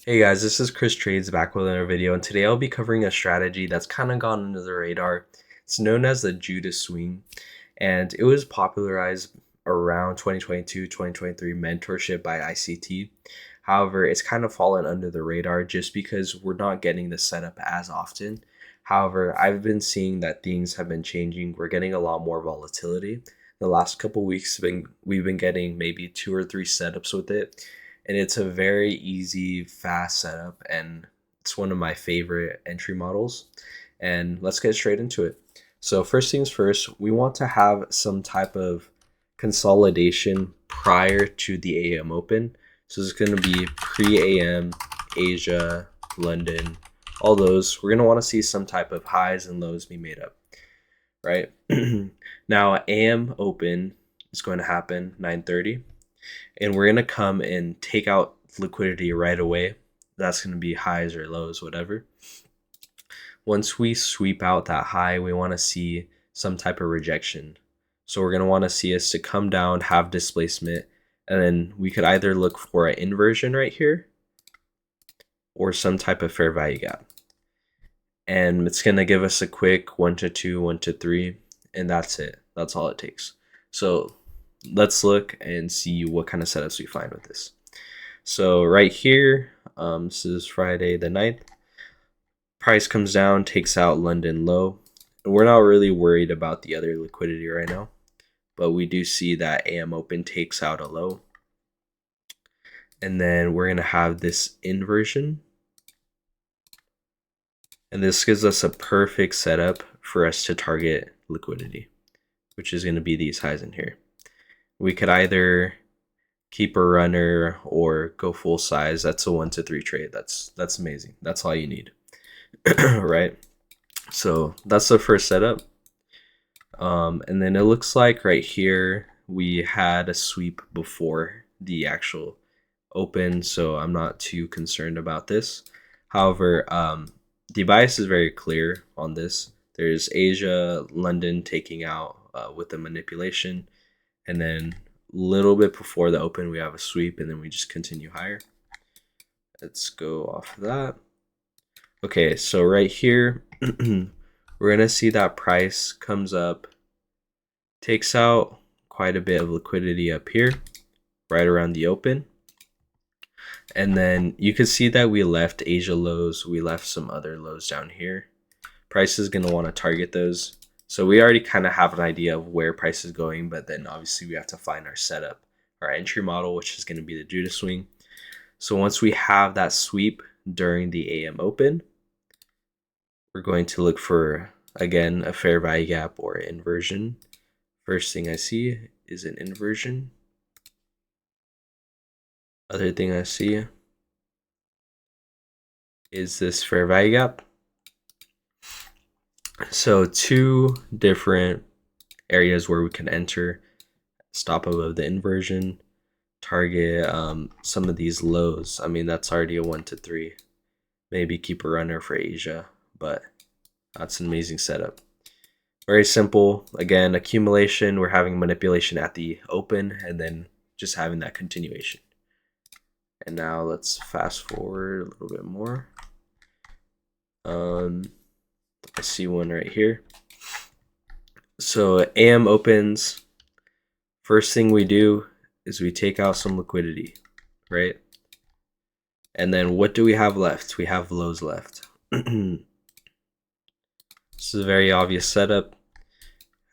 Hey guys, this is Chris Trades back with another video, and today I'll be covering a strategy that's kind of gone under the radar. It's known as the Judas Swing, and it was popularized around 2022-2023 mentorship by ICT. However, it's kind of fallen under the radar just because we're not getting the setup as often. However, I've been seeing that things have been changing. We're getting a lot more volatility. The last couple weeks, we've been getting maybe 2 or 3 setups with it, and it's a very easy, fast setup, and it's one of my favorite entry models. And let's get straight into it. So first things first, we want to have some type of consolidation prior to the AM open. So it's going to be pre-AM, Asia, London, all those. We're going to want to see some type of highs and lows be made up, right? Now AM open is going to happen 9:30, and we're going to come and take out liquidity right away. That's going to be highs or lows, whatever. Once we sweep out that high, we want to see some type of rejection. So we're going to want to see us to come down, have displacement, and then we could either look for an inversion right here or some type of fair value gap. And it's going to give us a quick 1 to 2, 1 to 3, and that's it. That's all it takes. So let's look and see what kind of setups we find with this. So right here, this is Friday the 9th. Price comes down, takes out London low. And we're not really worried about the other liquidity right now, but we do see that AM open takes out a low. And then we're going to have this inversion. And this gives us a perfect setup for us to target liquidity, which is going to be these highs in here. We could either keep a runner or go full size. That's a 1 to 3 trade. That's amazing. That's all you need. Right? So that's the first setup. And then it looks like right here we had a sweep before the actual open, so I'm not too concerned about this. However, the bias is very clear on this. There's Asia, London taking out with the manipulation, and then a little bit before the open we have a sweep, and then we just continue higher. Let's go off of that. Okay, so right here we're gonna see that price comes up, takes out quite a bit of liquidity up here right around the open, and then you can see that we left Asia lows, we left some other lows down here. Price is gonna want to target those. So we already kind of have an idea of where price is going, but then obviously we have to find our setup, our entry model, which is going to be the Judas Swing. So once we have that sweep during the AM open, we're going to look for, again, a fair value gap or inversion. First thing I see is an inversion. Other thing I see is this fair value gap. So 2 different areas where we can enter, stop above the inversion, target some of these lows. I mean, that's already a 1 to 3. Maybe keep a runner for Asia, but that's an amazing setup. Very simple. Again, accumulation, we're having manipulation at the open and then just having that continuation. And now let's fast forward a little bit more. I see one right here. So AM opens. First thing we do is we take out some liquidity, right? And then what do we have left? We have lows left. This is a very obvious setup.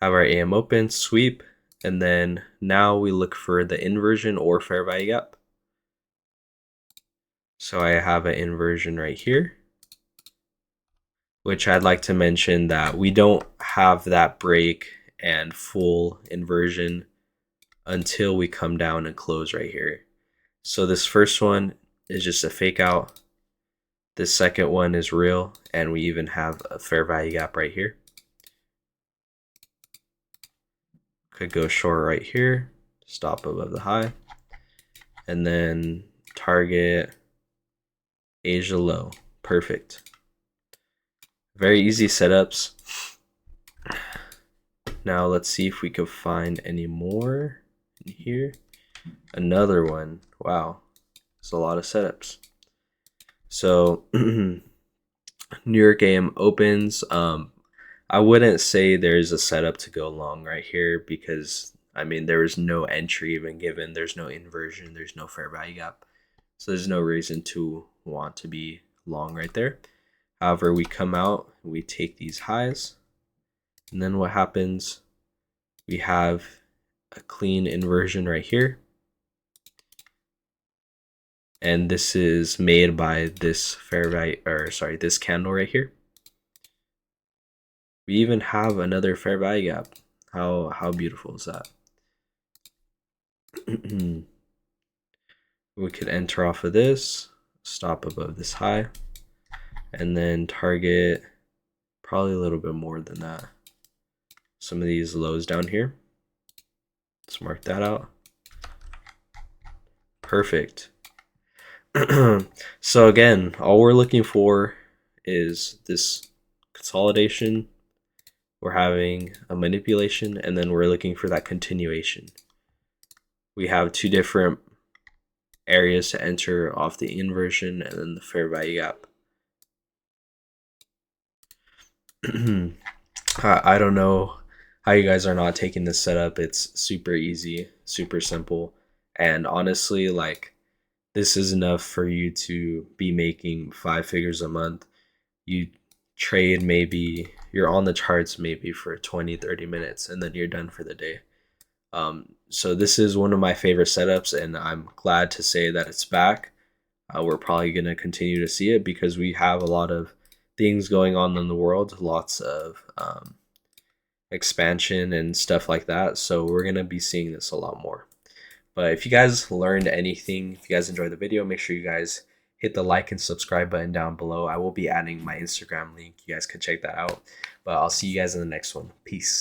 Have our AM open, sweep, and then now we look for the inversion or fair value gap. So I have an inversion right here, which I'd like to mention that we don't have that break and full inversion until we come down and close right here. So this first one is just a fake out. This second one is real, and we even have a fair value gap right here. Could go short right here, stop above the high, and then target Asia low. Perfect. Very easy setups. Now let's see if we could find any more in here. Another one. Wow, it's a lot of setups. So New York AM opens. I wouldn't say there's a setup to go long right here because I mean there is no entry even given. There's no inversion. There's no fair value gap. So there's no reason to want to be long right there. However, we come out, we take these highs, and then what happens? We have a clean inversion right here. And this is made by this fair value, or sorry, this candle right here. We even have another fair value gap. How beautiful is that? We could enter off of this, stop above this high, and then target probably a little bit more than that. Some of these lows down here. Let's mark that out. Perfect. So again, all we're looking for is this consolidation. We're having a manipulation, and then we're looking for that continuation. We have two different areas to enter off the inversion and then the fair value gap. I don't know how you guys are not taking this setup. It's super easy, super simple, and honestly, like, this is enough for you to be making 5 figures a month. You trade, maybe you're on the charts maybe for 20-30 minutes, and then you're done for the day. So this is one of my favorite setups, and I'm glad to say that it's back. We're probably going to continue to see it because we have a lot of things going on in the world, lots of expansion and stuff like that. So we're going to be seeing this a lot more. But if you guys learned anything, if you guys enjoyed the video, make sure you guys hit the like and subscribe button down below. I will be adding my Instagram link. You guys can check that out. But I'll see you guys in the next one. Peace.